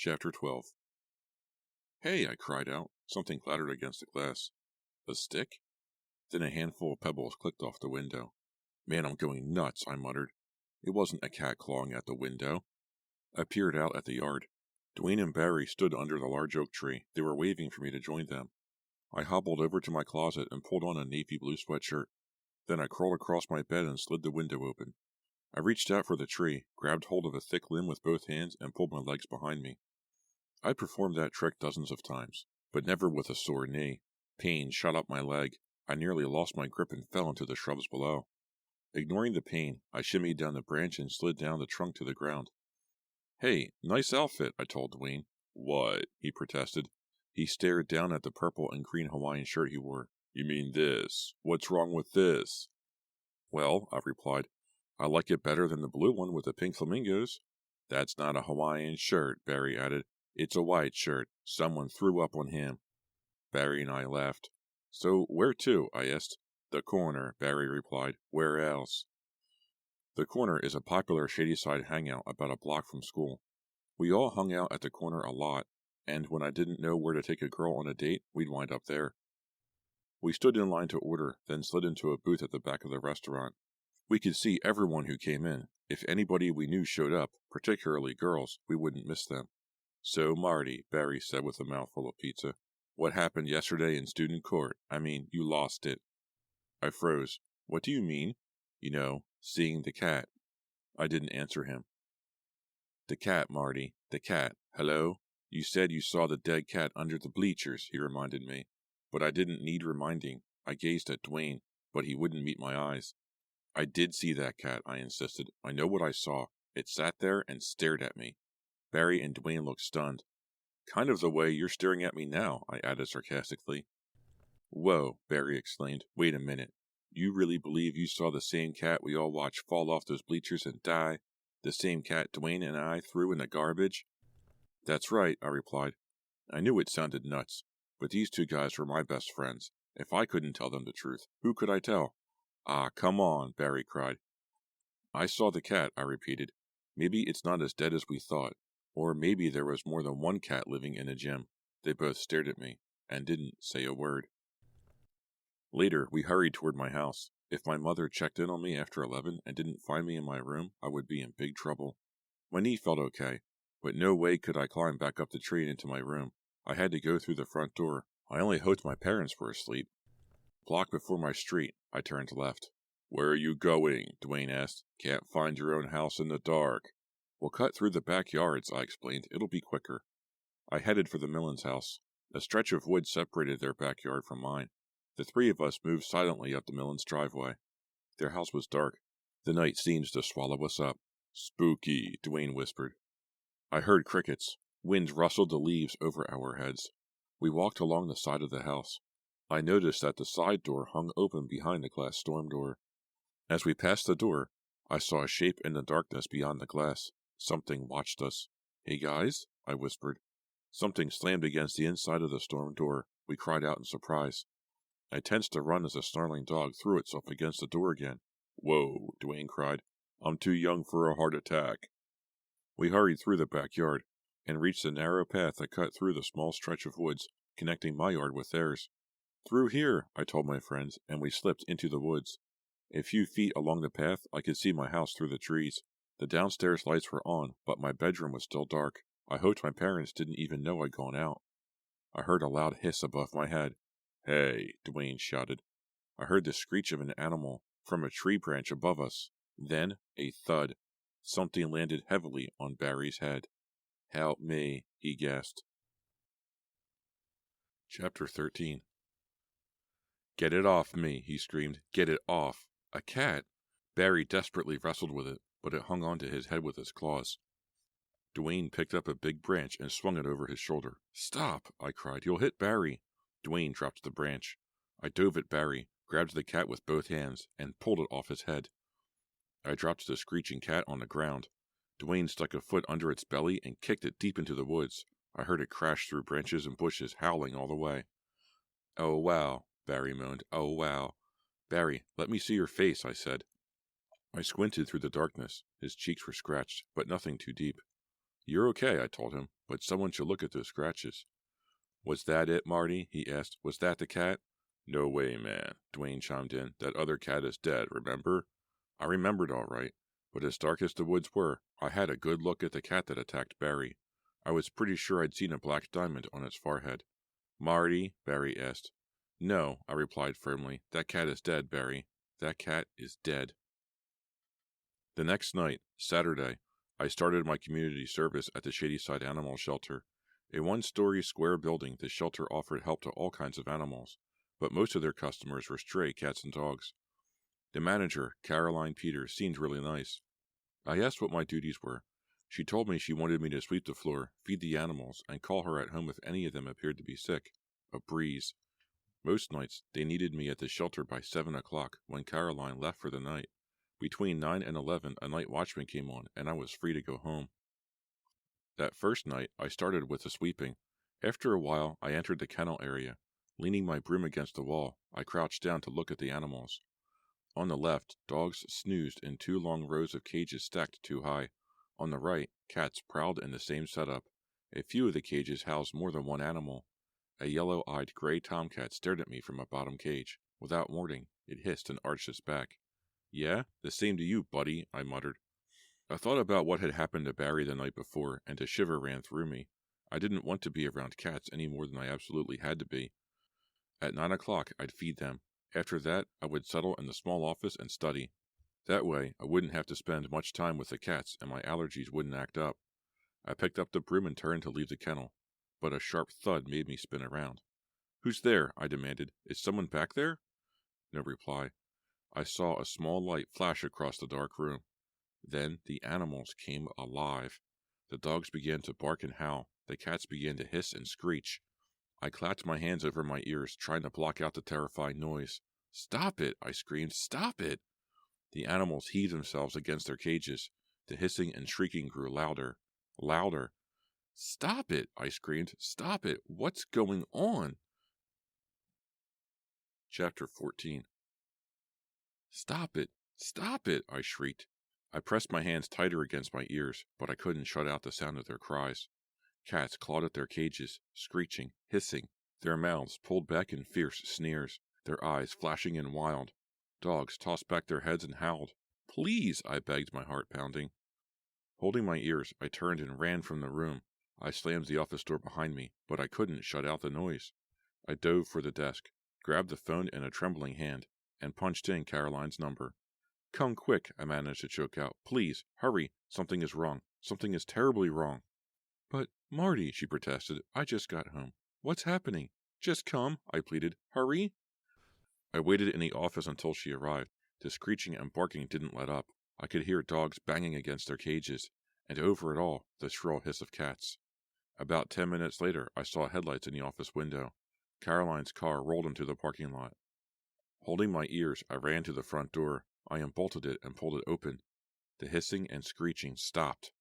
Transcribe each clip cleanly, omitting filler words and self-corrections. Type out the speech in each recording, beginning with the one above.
Chapter 12. "Hey," I cried out. Something clattered against the glass. A stick? Then a handful of pebbles clicked off the window. "Man, I'm going nuts," I muttered. It wasn't a cat clawing at the window. I peered out at the yard. Dwayne and Barry stood under the large oak tree. They were waving for me to join them. I hobbled over to my closet and pulled on a navy blue sweatshirt. Then I crawled across my bed and slid the window open. I reached out for the tree, grabbed hold of a thick limb with both hands, and pulled my legs behind me. I performed that trick dozens of times, but never with a sore knee. Pain shot up my leg. I nearly lost my grip and fell into the shrubs below. Ignoring the pain, I shimmied down the branch and slid down the trunk to the ground. "Hey, nice outfit," I told Dwayne. "What?" he protested. He stared down at the purple and green Hawaiian shirt he wore. "You mean this? What's wrong with this?" "Well," I replied, "I like it better than the blue one with the pink flamingos." "That's not a Hawaiian shirt," Barry added. "It's a white shirt. Someone threw up on him." Barry and I laughed. "So where to?" I asked. "The corner," Barry replied. "Where else?" The corner is a popular Shadyside hangout about a block from school. We all hung out at the corner a lot, and when I didn't know where to take a girl on a date, we'd wind up there. We stood in line to order, then slid into a booth at the back of the restaurant. We could see everyone who came in. If anybody we knew showed up, particularly girls, we wouldn't miss them. "So, Marty," Barry said with a mouthful of pizza, "what happened yesterday in student court? I mean, you lost it." I froze. "What do you mean?" "You know, seeing the cat." I didn't answer him. "The cat, Marty. The cat. Hello? You said you saw the dead cat under the bleachers," he reminded me. But I didn't need reminding. I gazed at Dwayne, but he wouldn't meet my eyes. "I did see that cat," I insisted. "I know what I saw. It sat there and stared at me." Barry and Dwayne looked stunned. "Kind of the way you're staring at me now," I added sarcastically. "Whoa," Barry exclaimed. "Wait a minute. You really believe you saw the same cat we all watched fall off those bleachers and die? The same cat Dwayne and I threw in the garbage?" "That's right," I replied. I knew it sounded nuts, but these two guys were my best friends. If I couldn't tell them the truth, who could I tell? "Ah, come on," Barry cried. "I saw the cat," I repeated. "Maybe it's not as dead as we thought. Or maybe there was more than one cat living in the gym." They both stared at me, and didn't say a word. Later, we hurried toward my house. If my mother checked in on me after 11 and didn't find me in my room, I would be in big trouble. My knee felt okay, but no way could I climb back up the tree and into my room. I had to go through the front door. I only hoped my parents were asleep. A block before my street, I turned left. "Where are you going?" Dwayne asked. "Can't find your own house in the dark." "We'll cut through the backyards," I explained. "It'll be quicker." I headed for the Millens' house. A stretch of wood separated their backyard from mine. The three of us moved silently up the Millens' driveway. Their house was dark. The night seemed to swallow us up. "Spooky," Dwayne whispered. I heard crickets. Wind rustled the leaves over our heads. We walked along the side of the house. I noticed that the side door hung open behind the glass storm door. As we passed the door, I saw a shape in the darkness beyond the glass. Something watched us. "Hey guys," I whispered. Something slammed against the inside of the storm door. We cried out in surprise. I tensed to run as a snarling dog threw itself against the door again. "Whoa," Dwayne cried. "I'm too young for a heart attack." We hurried through the backyard and reached the narrow path that cut through the small stretch of woods, connecting my yard with theirs. "Through here," I told my friends, and we slipped into the woods. A few feet along the path, I could see my house through the trees. The downstairs lights were on, but my bedroom was still dark. I hoped my parents didn't even know I'd gone out. I heard a loud hiss above my head. "Hey," Dwayne shouted. I heard the screech of an animal from a tree branch above us. Then a thud. Something landed heavily on Barry's head. "Help me," he gasped. Chapter 13. "Get it off me," he screamed. "Get it off." A cat! Barry desperately wrestled with it, but it hung onto his head with its claws. Dwayne picked up a big branch and swung it over his shoulder. "Stop!" I cried. "You'll hit Barry." Dwayne dropped the branch. I dove at Barry, grabbed the cat with both hands, and pulled it off his head. I dropped the screeching cat on the ground. Dwayne stuck a foot under its belly and kicked it deep into the woods. I heard it crash through branches and bushes, howling all the way. "Oh, wow," Barry moaned. "Oh, wow." "Barry, let me see your face," I said. I squinted through the darkness. His cheeks were scratched, but nothing too deep. You're okay, I told him, but someone should look at those scratches. Was that it, Marty? He asked. Was that the cat? No way, man, Dwayne chimed in. That other cat is dead, remember? I remembered all right, but as dark as the woods were, I had a good look at the cat that attacked Barry. I was pretty sure I'd seen a black diamond on its forehead. Marty? Barry asked. No, I replied firmly. That cat is dead, Barry. That cat is dead. The next night, Saturday, I started my community service at the Shadyside Animal Shelter. A one-story square building, the shelter offered help to all kinds of animals, but most of their customers were stray cats and dogs. The manager, Caroline Peters, seemed really nice. I asked what my duties were. She told me she wanted me to sweep the floor, feed the animals, and call her at home if any of them appeared to be sick. A breeze. Most nights, they needed me at the shelter by 7 o'clock, when Caroline left for the night. Between 9 and 11, a night watchman came on, and I was free to go home. That first night, I started with the sweeping. After a while, I entered the kennel area. Leaning my broom against the wall, I crouched down to look at the animals. On the left, dogs snoozed in 2 long rows of cages stacked too high. On the right, cats prowled in the same setup. A few of the cages housed more than one animal. A yellow-eyed gray tomcat stared at me from a bottom cage. Without warning, it hissed and arched its back. Yeah, the same to you, buddy, I muttered. I thought about what had happened to Barry the night before, and a shiver ran through me. I didn't want to be around cats any more than I absolutely had to be. At 9 o'clock, I'd feed them. After that, I would settle in the small office and study. That way, I wouldn't have to spend much time with the cats and my allergies wouldn't act up. I picked up the broom and turned to leave the kennel, but a sharp thud made me spin around. Who's there? I demanded. Is someone back there? No reply. I saw a small light flash across the dark room. Then the animals came alive. The dogs began to bark and howl. The cats began to hiss and screech. I clapped my hands over my ears, trying to block out the terrifying noise. Stop it! I screamed. Stop it! The animals heaved themselves against their cages. The hissing and shrieking grew louder. Louder. Stop it! I screamed. Stop it! What's going on? Chapter 14. Stop it! Stop it! I shrieked. I pressed my hands tighter against my ears, but I couldn't shut out the sound of their cries. Cats clawed at their cages, screeching, hissing, their mouths pulled back in fierce sneers, their eyes flashing in wild. Dogs tossed back their heads and howled. Please, I begged, my heart pounding. Holding my ears, I turned and ran from the room. I slammed the office door behind me, but I couldn't shut out the noise. I dove for the desk, grabbed the phone in a trembling hand, and punched in Caroline's number. Come quick, I managed to choke out. Please, hurry. Something is wrong. Something is terribly wrong. But, Marty, she protested, I just got home. What's happening? Just come, I pleaded. Hurry. I waited in the office until she arrived. The screeching and barking didn't let up. I could hear dogs banging against their cages, and over it all, the shrill hiss of cats. About 10 minutes later, I saw headlights in the office window. Caroline's car rolled into the parking lot. Holding my ears, I ran to the front door. I unbolted it and pulled it open. The hissing and screeching stopped.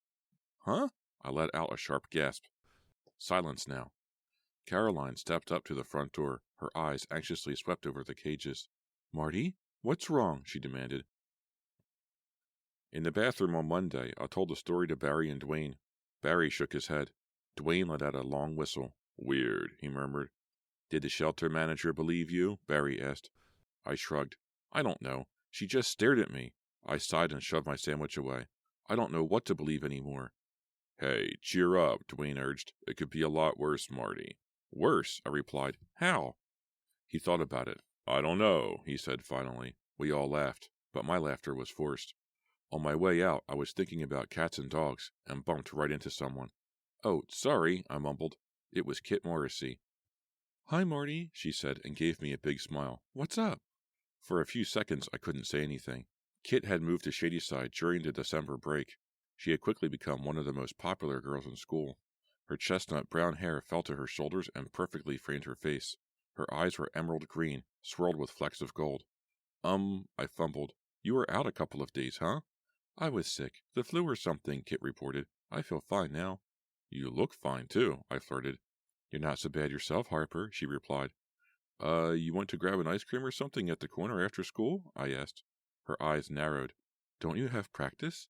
Huh? I let out a sharp gasp. Silence now. Caroline stepped up to the front door. Her eyes anxiously swept over the cages. Marty? What's wrong? She demanded. In the bathroom on Monday, I told the story to Barry and Dwayne. Barry shook his head. Dwayne let out a long whistle. Weird, he murmured. Did the shelter manager believe you? Barry asked. I shrugged. I don't know. She just stared at me. I sighed and shoved my sandwich away. I don't know what to believe anymore. Hey, cheer up, Dwayne urged. It could be a lot worse, Marty. Worse, I replied. How? He thought about it. I don't know, he said finally. We all laughed, but my laughter was forced. On my way out, I was thinking about cats and dogs, and bumped right into someone. Oh, sorry, I mumbled. It was Kit Morrissey. Hi, Marty, she said, and gave me a big smile. What's up? For a few seconds, I couldn't say anything. Kit had moved to Shadyside during the December break. She had quickly become one of the most popular girls in school. Her chestnut brown hair fell to her shoulders and perfectly framed her face. Her eyes were emerald green, swirled with flecks of gold. I fumbled. You were out a couple of days, huh? I was sick. The flu or something, Kit reported. I feel fine now. You look fine, too, I flirted. You're not so bad yourself, Harper, she replied. You went to grab an ice cream or something at the corner after school? I asked. Her eyes narrowed. Don't you have practice?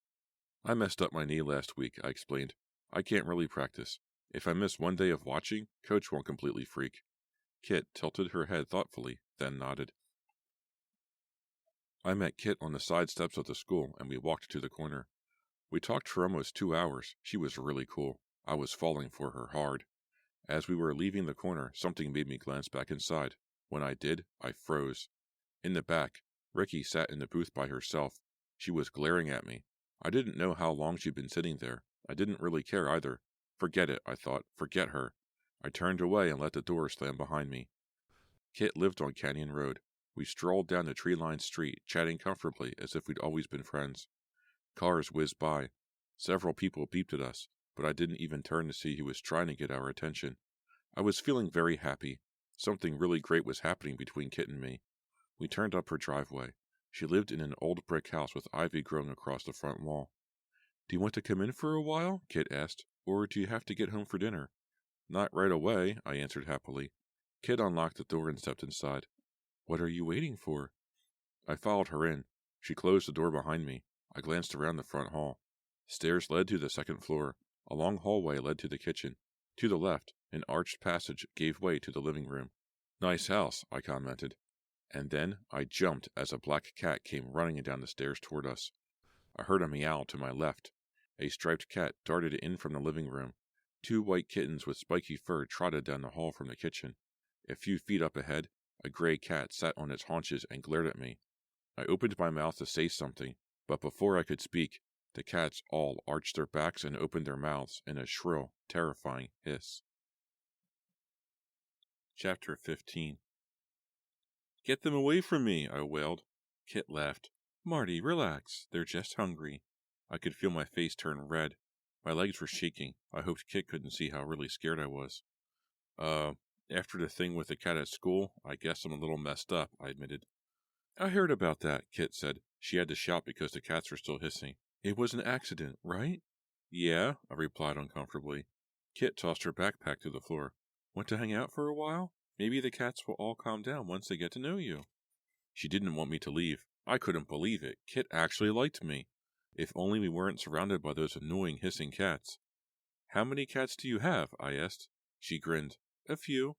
I messed up my knee last week, I explained. I can't really practice. If I miss one day of watching, Coach won't completely freak. Kit tilted her head thoughtfully, then nodded. I met Kit on the side steps of the school, and we walked to the corner. We talked for almost 2 hours. She was really cool. I was falling for her hard. As we were leaving the corner, something made me glance back inside. When I did, I froze. In the back, Ricky sat in the booth by herself. She was glaring at me. I didn't know how long she'd been sitting there. I didn't really care either. Forget it, I thought. Forget her. I turned away and let the door slam behind me. Kit lived on Canyon Road. We strolled down the tree-lined street, chatting comfortably as if we'd always been friends. Cars whizzed by. Several people beeped at us, but I didn't even turn to see who was trying to get our attention. I was feeling very happy. Something really great was happening between Kit and me. We turned up her driveway. She lived in an old brick house with ivy growing across the front wall. "Do you want to come in for a while?" Kit asked. "Or do you have to get home for dinner?" "Not right away," I answered happily. Kit unlocked the door and stepped inside. "What are you waiting for?" I followed her in. She closed the door behind me. I glanced around the front hall. Stairs led to the second floor. A long hallway led to the kitchen. To the left, an arched passage gave way to the living room. "Nice house," I commented. And then I jumped as a black cat came running down the stairs toward us. I heard a meow to my left. A striped cat darted in from the living room. 2 white kittens with spiky fur trotted down the hall from the kitchen. A few feet up ahead, a gray cat sat on its haunches and glared at me. I opened my mouth to say something, but before I could speak, the cats all arched their backs and opened their mouths in a shrill, terrifying hiss. Chapter 15. "Get them away from me," I wailed. Kit laughed. "Marty, relax. They're just hungry." I could feel my face turn red. My legs were shaking. I hoped Kit couldn't see how really scared I was. After the thing with the cat at school, I guess I'm a little messed up," I admitted. "I heard about that," Kit said. She had to shout because the cats were still hissing. "It was an accident, right?" "Yeah," I replied uncomfortably. Kit tossed her backpack to the floor. "Want to hang out for a while? Maybe the cats will all calm down once they get to know you." She didn't want me to leave. I couldn't believe it. Kit actually liked me. If only we weren't surrounded by those annoying hissing cats. "How many cats do you have?" I asked. She grinned. "A few."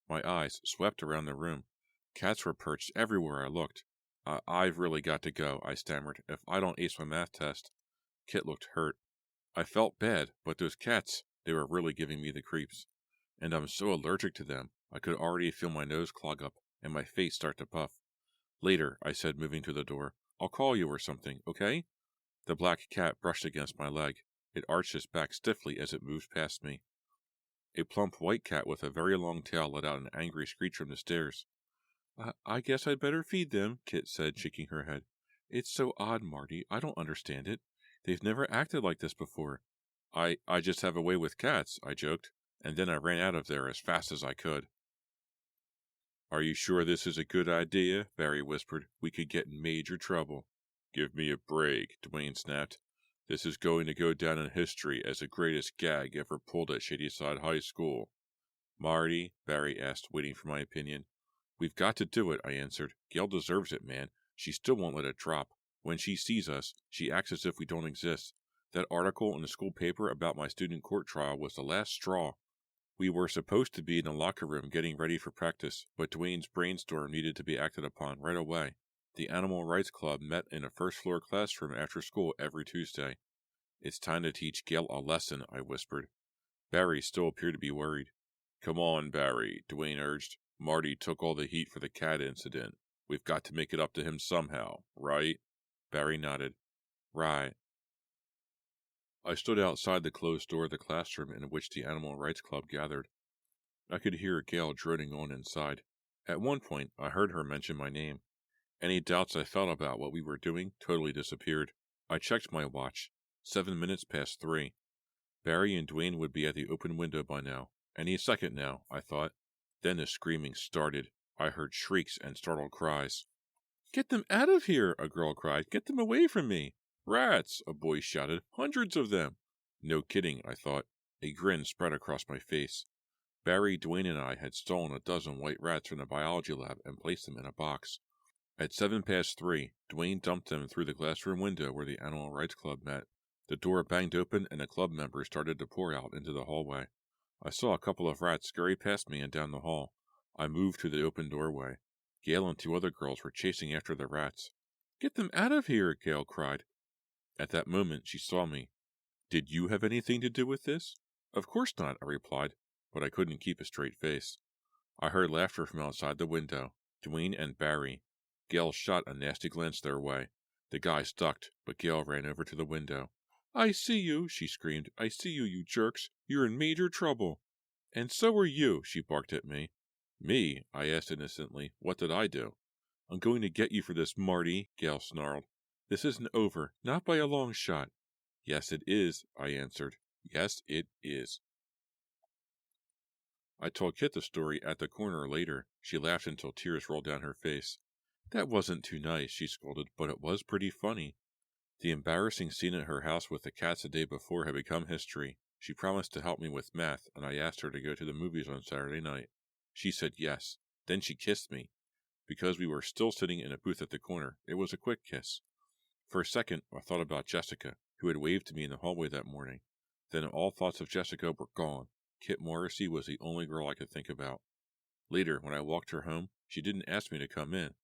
My eyes swept around the room. Cats were perched everywhere I looked. "I've really got to go," I stammered. "If I don't ace my math test." Kit looked hurt. I felt bad, but those cats, they were really giving me the creeps. And I'm so allergic to them, I could already feel my nose clog up and my face start to puff. "Later," I said, moving to the door. "I'll call you or something, okay?" The black cat brushed against my leg. It arched its back stiffly as it moved past me. A plump white cat with a very long tail let out an angry screech from the stairs. I guess I'd better feed them," Kit said, shaking her head. "It's so odd, Marty. I don't understand it. They've never acted like this before." I just have a way with cats," I joked, and then I ran out of there as fast as I could. "Are you sure this is a good idea?" Barry whispered. "We could get in major trouble." "Give me a break," Dwayne snapped. "This is going to go down in history as the greatest gag ever pulled at Shadyside High School." "Marty," Barry asked, waiting for my opinion. "We've got to do it," I answered. "Gail deserves it, man. She still won't let it drop. When she sees us, she acts as if we don't exist. That article in the school paper about my student court trial was the last straw. We were supposed to be in the locker room getting ready for practice, but Dwayne's brainstorm needed to be acted upon right away. The Animal Rights Club met in a first-floor classroom after school every Tuesday. "It's time to teach Gail a lesson," I whispered. Barry still appeared to be worried. "Come on, Barry," Dwayne urged. "Marty took all the heat for the cat incident. We've got to make it up to him somehow, right?" Barry nodded. "Right." I stood outside the closed door of the classroom in which the Animal Rights Club gathered. I could hear Gail droning on inside. At one point, I heard her mention my name. Any doubts I felt about what we were doing totally disappeared. I checked my watch. 7 minutes past 3. Barry and Dwayne would be at the open window by now. Any second now, I thought. Then the screaming started. I heard shrieks and startled cries. "Get them out of here!" a girl cried. "Get them away from me!" "Rats!" a boy shouted. "Hundreds of them!" No kidding, I thought. A grin spread across my face. Barry, Dwayne, and I had stolen a dozen white rats from the biology lab and placed them in a box. At 3:07, Dwayne dumped them through the classroom window where the Animal Rights Club met. The door banged open and the club members started to pour out into the hallway. I saw a couple of rats scurry past me and down the hall. I moved to the open doorway. Gail and 2 other girls were chasing after the rats. "Get them out of here!" Gail cried. At that moment, she saw me. "Did you have anything to do with this?" "Of course not," I replied, but I couldn't keep a straight face. I heard laughter from outside the window. Dwayne and Barry. Gail shot a nasty glance their way. The guys ducked, but Gail ran over to the window. "I see you," she screamed. "I see you, you jerks. You're in major trouble." "And so are you," she barked at me. "Me?" I asked innocently. "What did I do?" "I'm going to get you for this, Marty," Gail snarled. "This isn't over, not by a long shot." "Yes, it is," I answered. "Yes, it is." I told Kit the story at the corner later. She laughed until tears rolled down her face. "That wasn't too nice," she scolded, "but it was pretty funny." The embarrassing scene at her house with the cats the day before had become history. She promised to help me with math, and I asked her to go to the movies on Saturday night. She said yes. Then she kissed me. Because we were still sitting in a booth at the corner, it was a quick kiss. For a second, I thought about Jessica, who had waved to me in the hallway that morning. Then all thoughts of Jessica were gone. Kit Morrissey was the only girl I could think about. Later, when I walked her home, she didn't ask me to come in.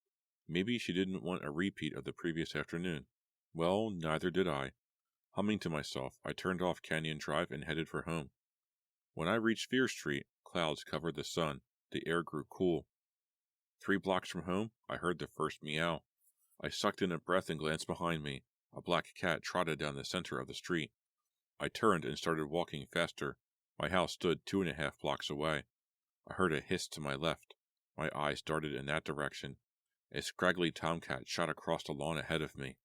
Maybe she didn't want a repeat of the previous afternoon. Well, neither did I. Humming to myself, I turned off Canyon Drive and headed for home. When I reached Fear Street, clouds covered the sun. The air grew cool. 3 blocks from home, I heard the first meow. I sucked in a breath and glanced behind me. A black cat trotted down the center of the street. I turned and started walking faster. My house stood 2.5 blocks away. I heard a hiss to my left. My eyes darted in that direction. A scraggly tomcat shot across the lawn ahead of me.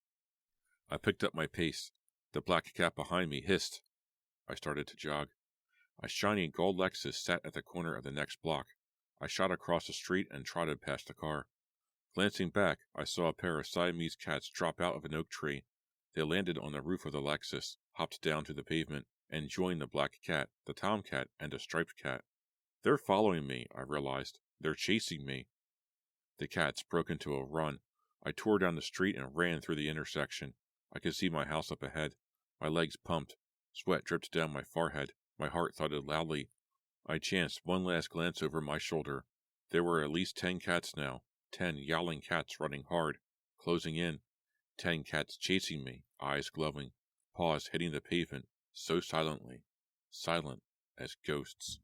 I picked up my pace. The black cat behind me hissed. I started to jog. A shiny gold Lexus sat at the corner of the next block. I shot across the street and trotted past the car. Glancing back, I saw a pair of Siamese cats drop out of an oak tree. They landed on the roof of the Lexus, hopped down to the pavement, and joined the black cat, the tomcat, and a striped cat. "They're following me," I realized. "They're chasing me." The cats broke into a run. I tore down the street and ran through the intersection. I could see my house up ahead. My legs pumped. Sweat dripped down my forehead. My heart thudded loudly. I chanced one last glance over my shoulder. There were at least 10 cats now. 10 yowling cats running hard, closing in. 10 cats chasing me, eyes glowing, paws hitting the pavement, so silently, silent as ghosts.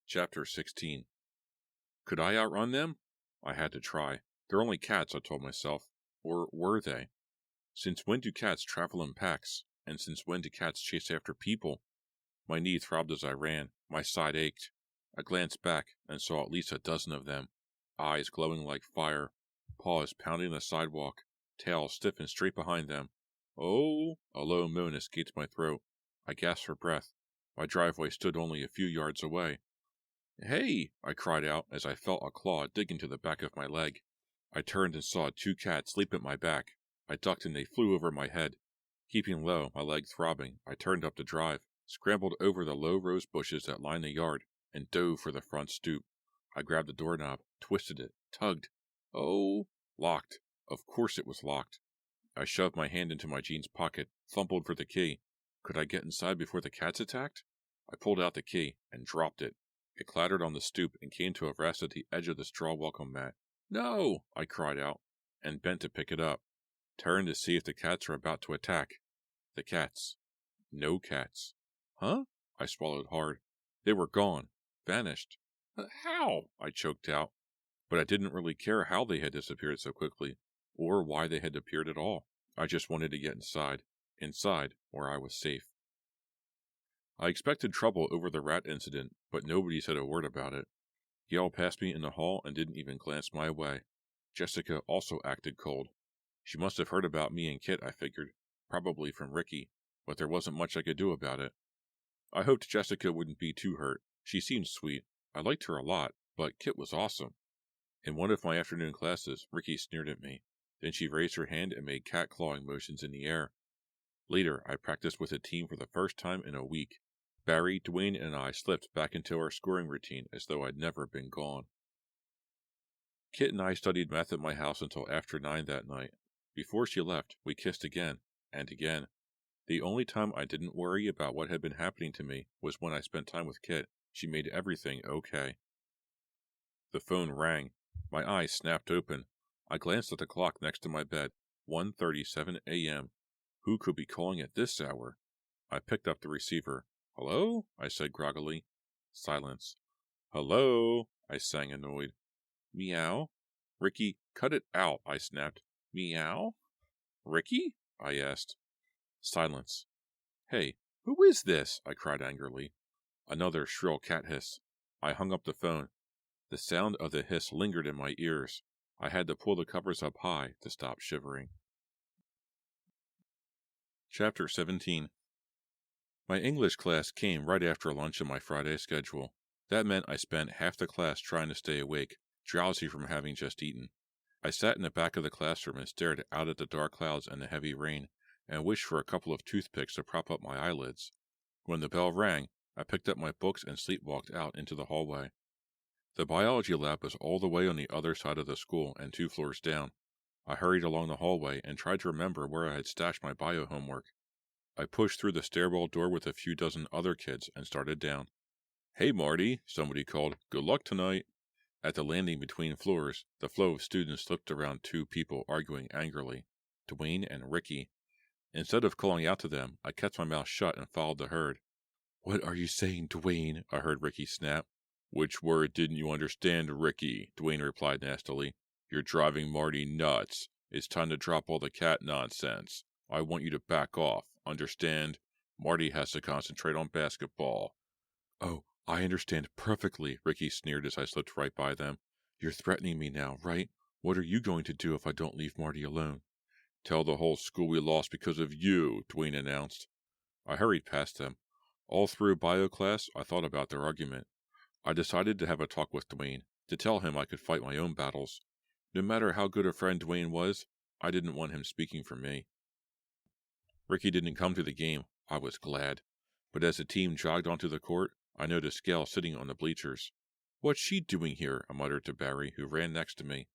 Chapter 16. Could I outrun them? I had to try. They're only cats, I told myself. Or were they? Since when do cats travel in packs? And since when do cats chase after people? My knee throbbed as I ran. My side ached. I glanced back and saw at least a dozen of them, eyes glowing like fire, paws pounding the sidewalk, tails stiff and straight behind them. "Oh!" A low moan escaped my throat. I gasped for breath. My driveway stood only a few yards away. "Hey!" I cried out as I felt a claw dig into the back of my leg. I turned and saw 2 cats leap at my back. I ducked and they flew over my head. Keeping low, my leg throbbing, I turned up the drive, scrambled over the low rose bushes that lined the yard, and dove for the front stoop. I grabbed the doorknob, twisted it, tugged. Oh! Locked. Of course it was locked. I shoved my hand into my jeans pocket, fumbled for the key. Could I get inside before the cats attacked? I pulled out the key and dropped it. It clattered on the stoop and came to a rest at the edge of the straw welcome mat. "No!" I cried out, and bent to pick it up. Turned to see if the cats were about to attack. The cats. No cats. Huh? I swallowed hard. They were gone. Vanished. How? I choked out. But I didn't really care how they had disappeared so quickly, or why they had appeared at all. I just wanted to get inside. Inside, where I was safe. I expected trouble over the rat incident, but nobody said a word about it. Gail passed me in the hall and didn't even glance my way. Jessica also acted cold. She must have heard about me and Kit, I figured, probably from Ricky, but there wasn't much I could do about it. I hoped Jessica wouldn't be too hurt. She seemed sweet. I liked her a lot, but Kit was awesome. In one of my afternoon classes, Ricky sneered at me. Then she raised her hand and made cat-clawing motions in the air. Later, I practiced with a team for the first time in a week. Barry, Dwayne, and I slipped back into our scoring routine as though I'd never been gone. Kit and I studied math at my house until after 9 that night. Before she left, we kissed again, and again. The only time I didn't worry about what had been happening to me was when I spent time with Kit. She made everything okay. The phone rang. My eyes snapped open. I glanced at the clock next to my bed. 1:37 a.m. Who could be calling at this hour? I picked up the receiver. "Hello?" I said groggily. Silence. "Hello?" I sang, annoyed. "Meow?" "Ricky, cut it out," I snapped. "Meow?" "Ricky?" I asked. Silence. "Hey, who is this?" I cried angrily. Another shrill cat hiss. I hung up the phone. The sound of the hiss lingered in my ears. I had to pull the covers up high to stop shivering. Chapter 17. My English class came right after lunch on my Friday schedule. That meant I spent half the class trying to stay awake, drowsy from having just eaten. I sat in the back of the classroom and stared out at the dark clouds and the heavy rain, and wished for a couple of toothpicks to prop up my eyelids. When the bell rang, I picked up my books and sleepwalked out into the hallway. The biology lab was all the way on the other side of the school and 2 floors down. I hurried along the hallway and tried to remember where I had stashed my bio homework. I pushed through the stairwell door with a few dozen other kids and started down. "Hey, Marty," somebody called. "Good luck tonight." At the landing between floors, the flow of students slipped around 2 people arguing angrily, Dwayne and Ricky. Instead of calling out to them, I kept my mouth shut and followed the herd. "What are you saying, Dwayne?" I heard Ricky snap. "Which word didn't you understand, Ricky?" Dwayne replied nastily. "You're driving Marty nuts. It's time to drop all the cat nonsense. I want you to back off, understand? Marty has to concentrate on basketball." "Oh, I understand perfectly," Ricky sneered as I slipped right by them. "You're threatening me now, right? What are you going to do if I don't leave Marty alone?" "Tell the whole school we lost because of you," Dwayne announced. I hurried past them. All through bio class, I thought about their argument. I decided to have a talk with Dwayne, to tell him I could fight my own battles. No matter how good a friend Dwayne was, I didn't want him speaking for me. Ricky didn't come to the game. I was glad. But as the team jogged onto the court, I noticed Gail sitting on the bleachers. "What's she doing here?" I muttered to Barry, who ran next to me.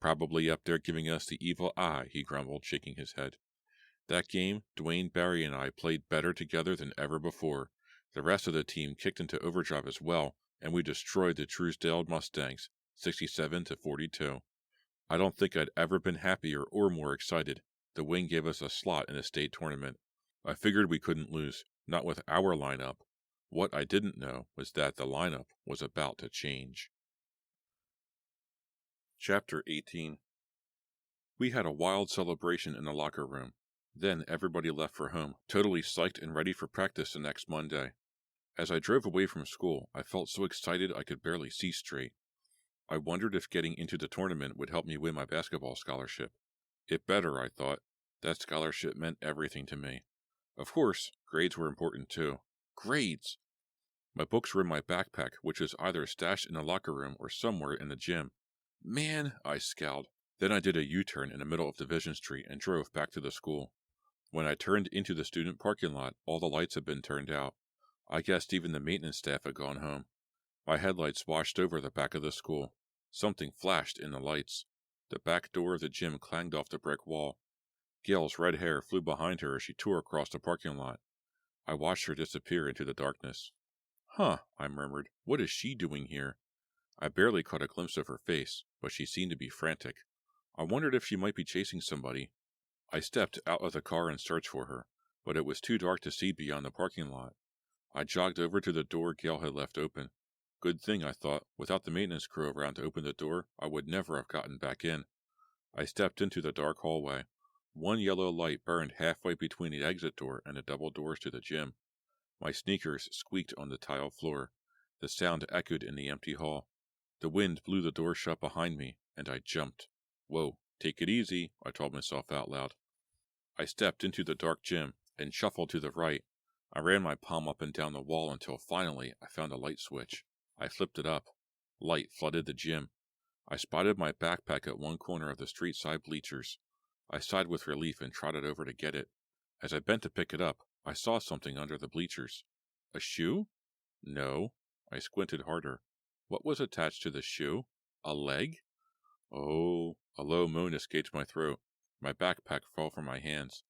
"Probably up there giving us the evil eye," he grumbled, shaking his head. That game, Dwayne, Barry, and I played better together than ever before. The rest of the team kicked into overdrive as well, and we destroyed the Truesdale Mustangs, 67-42. I don't think I'd ever been happier or more excited. The wing gave us a slot in the state tournament. I figured we couldn't lose, not with our lineup. What I didn't know was that the lineup was about to change. Chapter 18. We had a wild celebration in the locker room. Then everybody left for home, totally psyched and ready for practice the next Monday. As I drove away from school, I felt so excited I could barely see straight. I wondered if getting into the tournament would help me win my basketball scholarship. It better, I thought. That scholarship meant everything to me. Of course, grades were important too. Grades! My books were in my backpack, which was either stashed in the locker room or somewhere in the gym. "Man," I scowled. Then I did a U-turn in the middle of Division Street and drove back to the school. When I turned into the student parking lot, all the lights had been turned out. I guessed even the maintenance staff had gone home. My headlights washed over the back of the school. Something flashed in the lights. The back door of the gym clanged off the brick wall. Gail's red hair flew behind her as she tore across the parking lot. I watched her disappear into the darkness. "Huh," I murmured. "What is she doing here?" I barely caught a glimpse of her face, but she seemed to be frantic. I wondered if she might be chasing somebody. I stepped out of the car and searched for her, but it was too dark to see beyond the parking lot. I jogged over to the door Gail had left open. Good thing, I thought. Without the maintenance crew around to open the door, I would never have gotten back in. I stepped into the dark hallway. One yellow light burned halfway between the exit door and the double doors to the gym. My sneakers squeaked on the tile floor. The sound echoed in the empty hall. The wind blew the door shut behind me, and I jumped. "Whoa, take it easy," I told myself out loud. I stepped into the dark gym and shuffled to the right. I ran my palm up and down the wall until finally I found a light switch. I flipped it up. Light flooded the gym. I spotted my backpack at one corner of the street side bleachers. I sighed with relief and trotted over to get it. As I bent to pick it up, I saw something under the bleachers. A shoe? No. I squinted harder. What was attached to the shoe? A leg? Oh, a low moan escaped my throat. My backpack fell from my hands.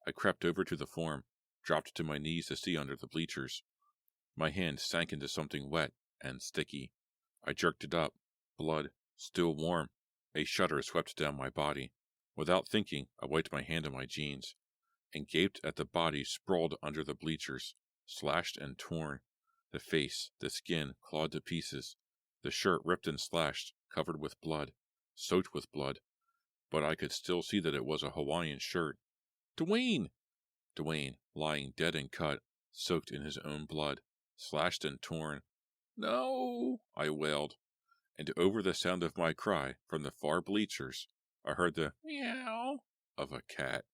I crept over to the form, dropped to my knees to see under the bleachers. My hand sank into something wet and sticky. I jerked it up. Blood, still warm. A shudder swept down my body. Without thinking, I wiped my hand on my jeans and gaped at the body sprawled under the bleachers, slashed and torn. The face, the skin, clawed to pieces. The shirt ripped and slashed, covered with blood, soaked with blood. But I could still see that it was a Hawaiian shirt. Dwayne! Dwayne, lying dead and cut, soaked in his own blood, slashed and torn. No! I wailed, and over the sound of my cry from the far bleachers, I heard the meow of a cat.